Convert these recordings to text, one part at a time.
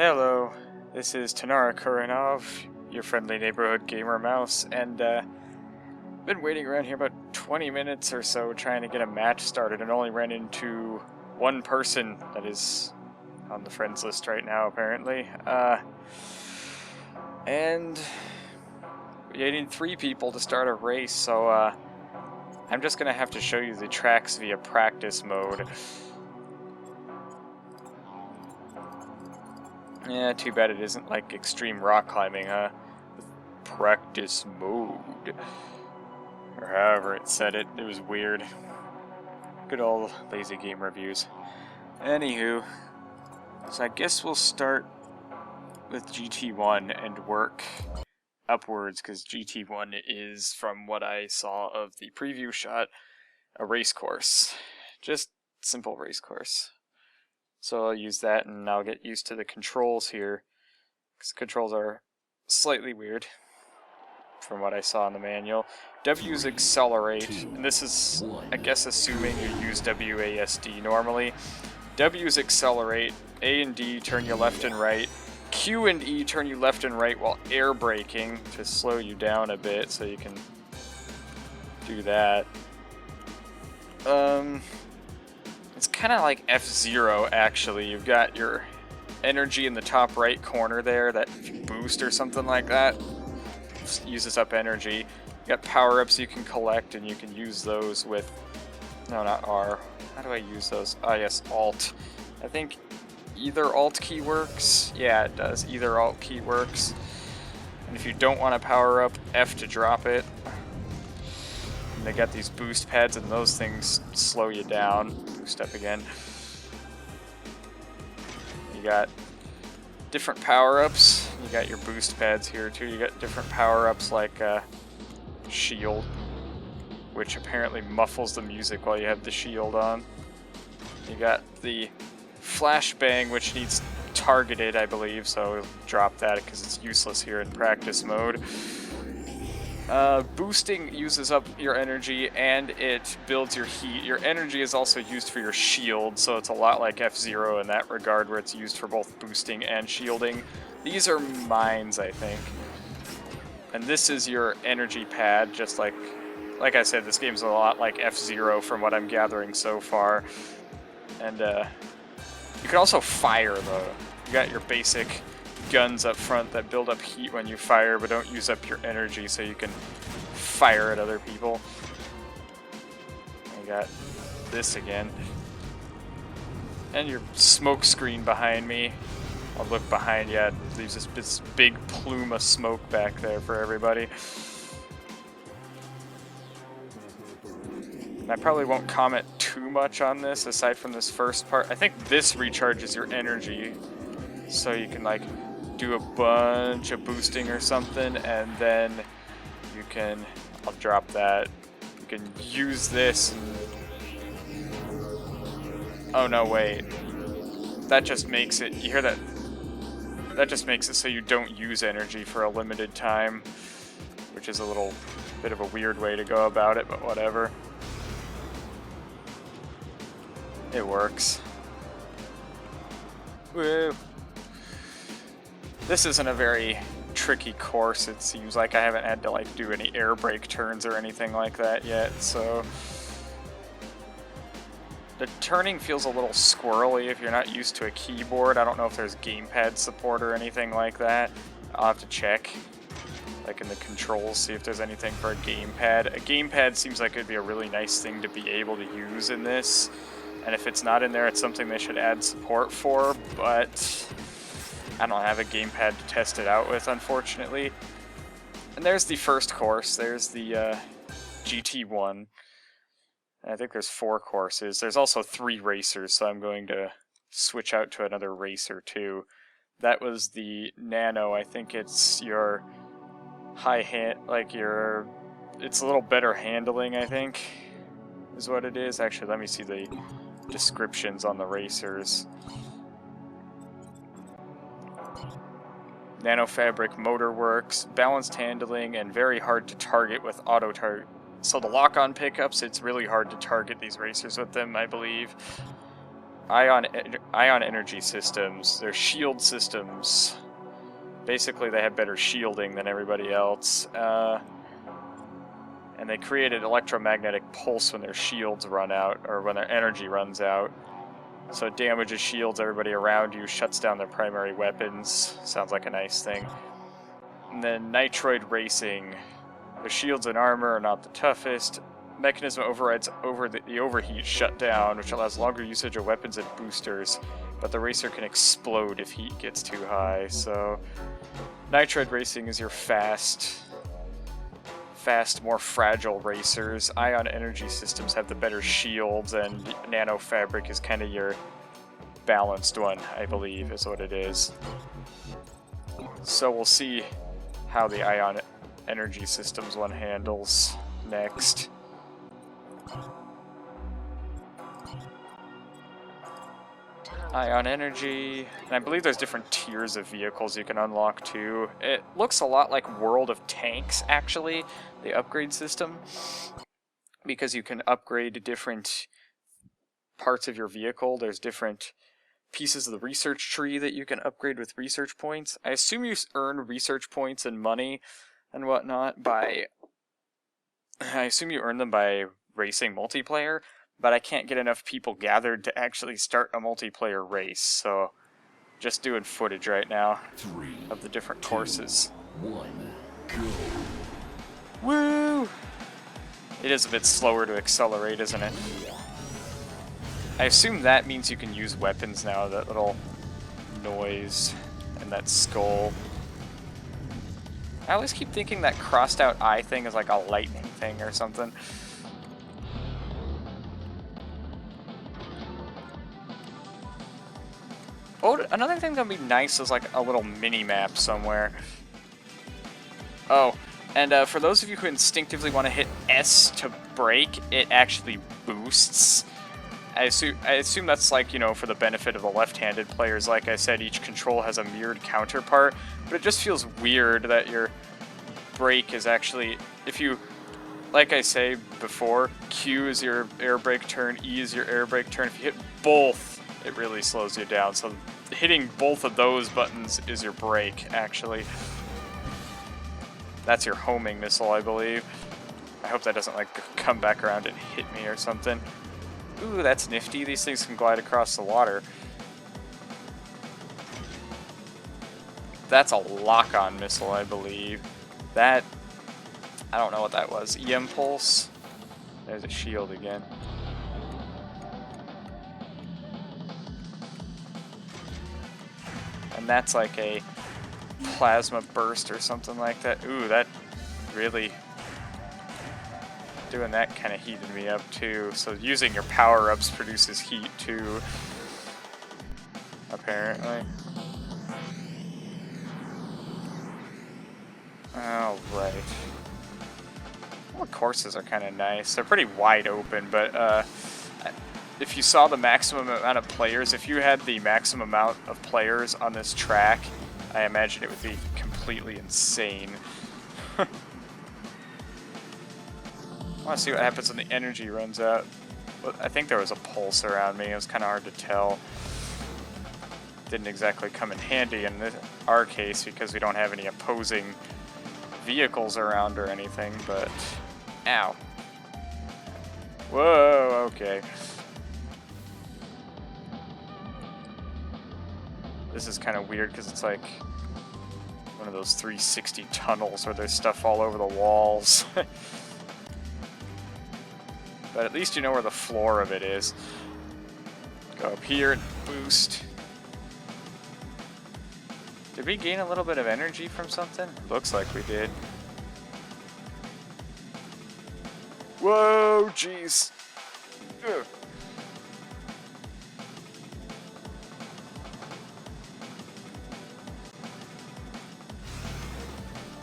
Hello, this is Tanara Kuranov, your friendly neighborhood gamer mouse, and been waiting around here about 20 minutes or so trying to get a match started and only ran into one person that is on the friends list right now, apparently. And we need 3 people to start a race, so I'm just gonna have to show you the tracks via practice mode. Yeah, too bad it isn't like extreme rock climbing, huh? Practice mode. Or however it said it. It was weird. Good old lazy game reviews. Anywho, so I guess we'll start with GT1 and work upwards, because GT1 is, from what I saw of the preview shot, a race course. Just simple race course. So I'll use that and I'll get used to the controls here, because the controls are slightly weird from what I saw in the manual. W's accelerate, and this is, I guess, assuming you use WASD normally. W's accelerate, A and D turn you left and right, Q and E turn you left and right while air braking to slow you down a bit so you can do that. It's kind of like F-Zero, actually. You've got your energy in the top right corner there that if you boost or something like that, uses up energy. You got power-ups you can collect, and you can use those with... No, not R. How do I use those? Ah, yes, Alt. I think either Alt key works. Yeah, it does. Either Alt key works. And if you don't want to power up, F to drop it. And they got these boost pads, and those things slow you down. Boost up again. You got different power-ups. You got your boost pads here too. You got different power-ups like shield, which apparently muffles the music while you have the shield on. You got the flashbang, which needs targeted, I believe, so we'll drop that because it's useless here in practice mode. Boosting uses up your energy and it builds your heat. Your energy is also used for your shield, so it's a lot like F-Zero in that regard, where it's used for both boosting and shielding. These are mines, I think. And this is your energy pad, just like I said, this game's a lot like F-Zero from what I'm gathering so far. And you can also fire, though. You got your basic guns up front that build up heat when you fire, but don't use up your energy, so you can fire at other people. You got this again. And your smoke screen behind me. I'll look behind you, it leaves this big plume of smoke back there for everybody. And I probably won't comment too much on this, aside from this first part. I think this recharges your energy, so you can, like, do a bunch of boosting or something, and then you can, I'll drop that, you can use this and, oh no, wait, that just makes it, you hear that, that just makes it so you don't use energy for a limited time, which is a little bit of a weird way to go about it, but whatever. It works. Woo! This isn't a very tricky course, it seems like. I haven't had to like do any air brake turns or anything like that yet, so... The turning feels a little squirrely if you're not used to a keyboard. I don't know if there's gamepad support or anything like that. I'll have to check, like in the controls, see if there's anything for a gamepad. A gamepad seems like it'd be a really nice thing to be able to use in this. And if it's not in there, it's something they should add support for, but I don't have a gamepad to test it out with, unfortunately. And there's the first course. There's the GT1. I think there's 4 courses. There's also 3 racers, so I'm going to switch out to another racer too. That was the Nano. I think it's your high hand, like your, it's a little better handling, I think, is what it is. Actually, let me see the descriptions on the racers. Nanofabric motor works, balanced handling, and very hard to target with auto target. So the lock-on pickups, it's really hard to target these racers with them, I believe. ion energy systems. They're shield systems. Basically, they have better shielding than everybody else. And they create an electromagnetic pulse when their shields run out, or when their energy runs out. So it damages shields everybody around you, shuts down their primary weapons. Sounds like a nice thing. And then Nitroid Racing. The shields and armor are not the toughest. Mechanism overrides over the overheat shutdown, which allows longer usage of weapons and boosters. But the racer can explode if heat gets too high, so... Nitroid Racing is your fast, more fragile racers. Ion energy systems have the better shields, and Nano Fabric is kind of your balanced one, I believe, is what it is. So we'll see how the Ion energy systems one handles next. Ion energy, and I believe there's different tiers of vehicles you can unlock too. It looks a lot like World of Tanks, actually, the upgrade system, because you can upgrade different parts of your vehicle. There's different pieces of the research tree that you can upgrade with research points. I assume you earn research points and money and whatnot by... I assume you earn them by racing multiplayer, but I can't get enough people gathered to actually start a multiplayer race, so just doing footage right now of the different courses. 1, go. Woo! It is a bit slower to accelerate, isn't it? I assume that means you can use weapons now, that little noise and that skull. I always keep thinking that crossed out eye thing is like a lightning thing or something. Oh, another thing that would be nice is like a little mini-map somewhere. Oh, and for those of you who instinctively want to hit S to brake, it actually boosts. I assume that's like, you know, for the benefit of the left-handed players. Like I said, each control has a mirrored counterpart, but it just feels weird that your brake is actually, if you, like I say before, Q is your air brake turn, E is your air brake turn. If you hit both, it really slows you down. So hitting both of those buttons is your brake, actually. That's your homing missile, I believe. I hope that doesn't like come back around and hit me or something. Ooh, that's nifty. These things can glide across the water. That's a lock-on missile, I believe. That, I don't know what that was. EM pulse? There's a shield again. And that's like a plasma burst or something like that. Ooh, that really... Doing that kind of heated me up too. So using your power-ups produces heat too, apparently. Alright. All the courses are kind of nice. They're pretty wide open, but if you saw the maximum amount of players, if you had the maximum amount of players on this track, I imagine it would be completely insane. I want to see what happens when the energy runs out. Well, I think there was a pulse around me. It was kind of hard to tell. Didn't exactly come in handy in our case because we don't have any opposing vehicles around or anything, but... Ow. Whoa, okay. This is kind of weird because it's like one of those 360 tunnels where there's stuff all over the walls. But at least you know where the floor of it is. Go up here and boost. Did we gain a little bit of energy from something? Looks like we did. Whoa, jeez. Ugh.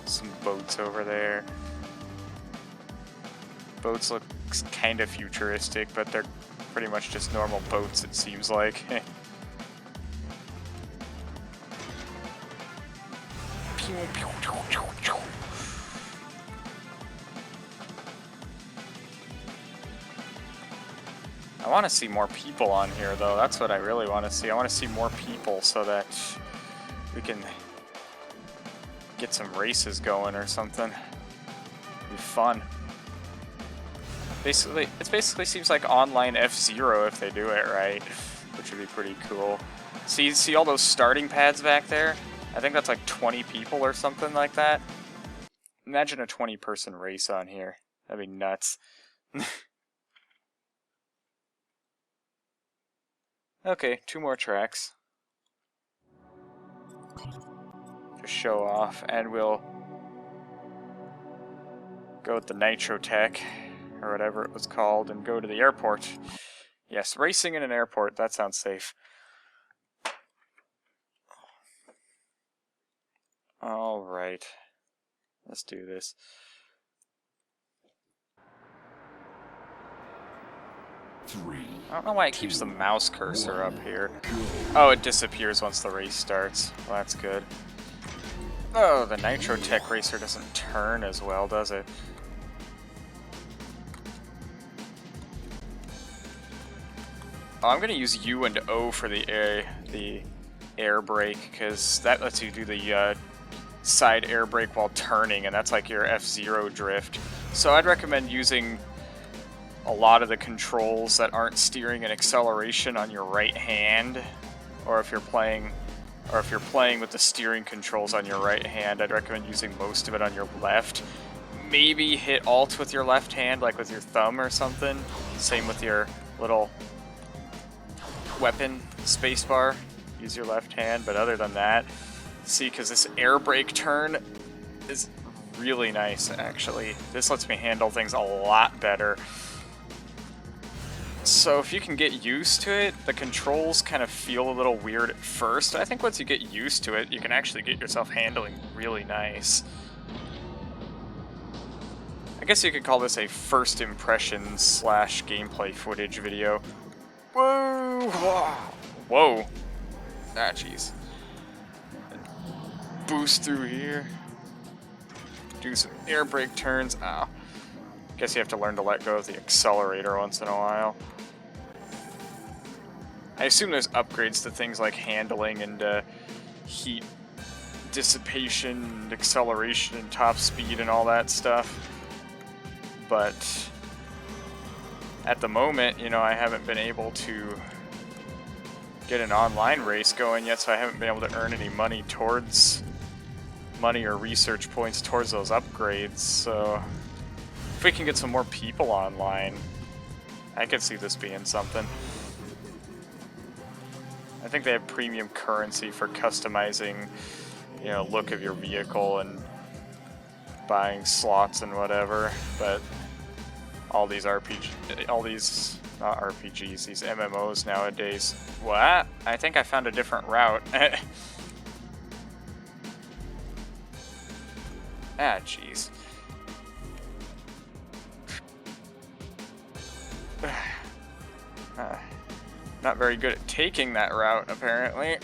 Some boats over there. Boats look kind of futuristic, but they're pretty much just normal boats, it seems like. I want to see more people on here, though. That's what I really want to see. I want to see more people so that we can get some races going or something. It'd be fun. Basically, it basically seems like online F-Zero if they do it right, which would be pretty cool. See all those starting pads back there? I think that's like 20 people or something like that. Imagine a 20-person race on here. That'd be nuts. Okay, 2 more tracks to show off, and we'll go with the Nitro Tech, or whatever it was called, and go to the airport. Yes, racing in an airport, that sounds safe. Alright, let's do this. I don't know why it keeps the mouse cursor up here. Oh, it disappears once the race starts. Well, that's good. Oh, the Nitro Tech Racer doesn't turn as well, does it? Oh, I'm gonna use U and O for the air brake, because that lets you do the side air brake while turning, and that's like your F-Zero drift. So I'd recommend using a lot of the controls that aren't steering and acceleration on your right hand, or if you're playing with the steering controls on your right hand, I'd recommend using most of it on your left. Maybe hit Alt with your left hand, like with your thumb or something. Same with your little weapon spacebar. Use your left hand, but other than that, see, because this air brake turn is really nice, actually. This lets me handle things a lot better. So if you can get used to it, the controls kind of feel a little weird at first. I think once you get used to it, you can actually get yourself handling really nice. I guess you could call this a first impressions / gameplay footage video. Whoa! Whoa! Ah, jeez. Boost through here. Do some air brake turns. Ow. Guess you have to learn to let go of the accelerator once in a while. I assume there's upgrades to things like handling and heat dissipation, and acceleration, and top speed, and all that stuff. But at the moment, you know, I haven't been able to get an online race going yet, so I haven't been able to earn any money or research points towards those upgrades. So if we can get some more people online, I could see this being something. I think they have premium currency for customizing, you know, look of your vehicle and buying slots and whatever, but all these not RPGs, these MMOs nowadays. What? I think I found a different route. Ah, jeez. Not very good at taking that route, apparently.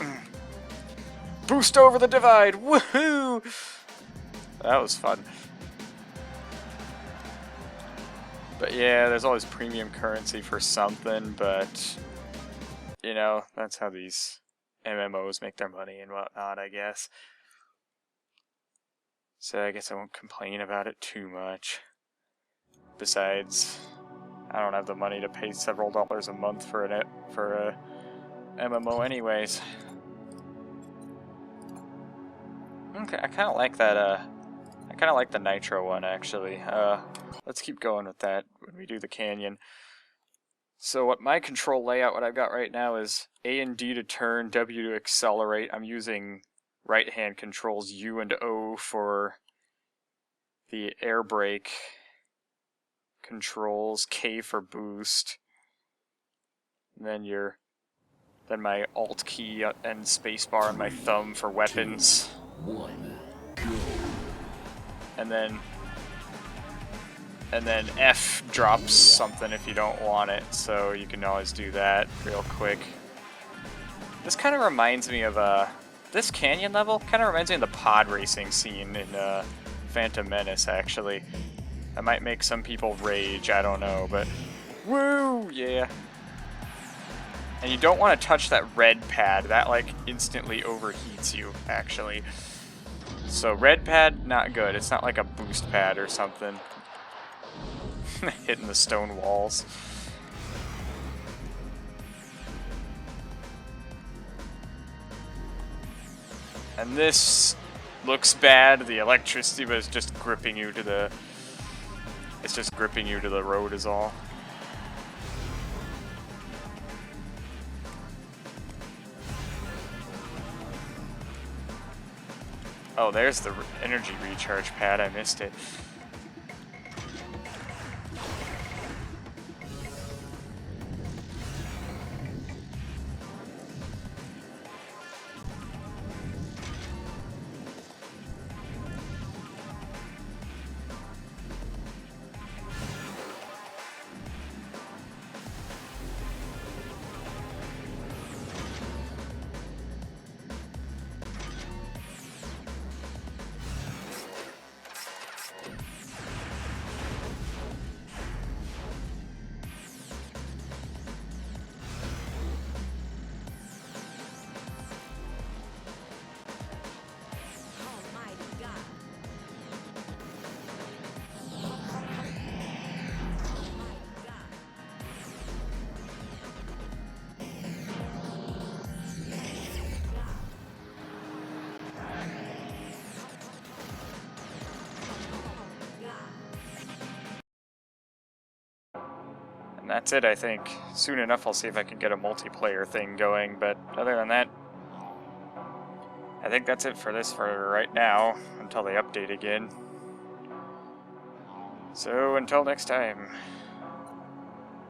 Boost over the divide! Woohoo! That was fun. But yeah, there's always premium currency for something, but you know, that's how these MMOs make their money and whatnot, I guess. So I guess I won't complain about it too much. Besides, I don't have the money to pay several dollars a month for a MMO anyways. Okay, I kind of like that, I kind of like the Nitro one, actually. Let's keep going with that when we do the canyon. So what my control layout, what I've got right now is A and D to turn, W to accelerate. I'm using right-hand controls, U and O for the air brake controls, K for boost, and then my Alt key and spacebar and my thumb for weapons. And then F drops something if you don't want it, so you can always do that real quick. This kind of reminds me of this canyon level kind of reminds me of the pod racing scene in Phantom Menace, actually. That might make some people rage, I don't know, but woo, yeah. And you don't want to touch that red pad. That, like, instantly overheats you, actually. So red pad, not good. It's not like a boost pad or something. Hitting the stone walls. And this looks bad. The electricity, but it's just gripping you to the... It's just gripping you to the road is all. Oh, there's the energy recharge pad. I missed it. And that's it, I think. Soon enough I'll see if I can get a multiplayer thing going, but other than that, I think that's it for this for right now, until they update again. So until next time.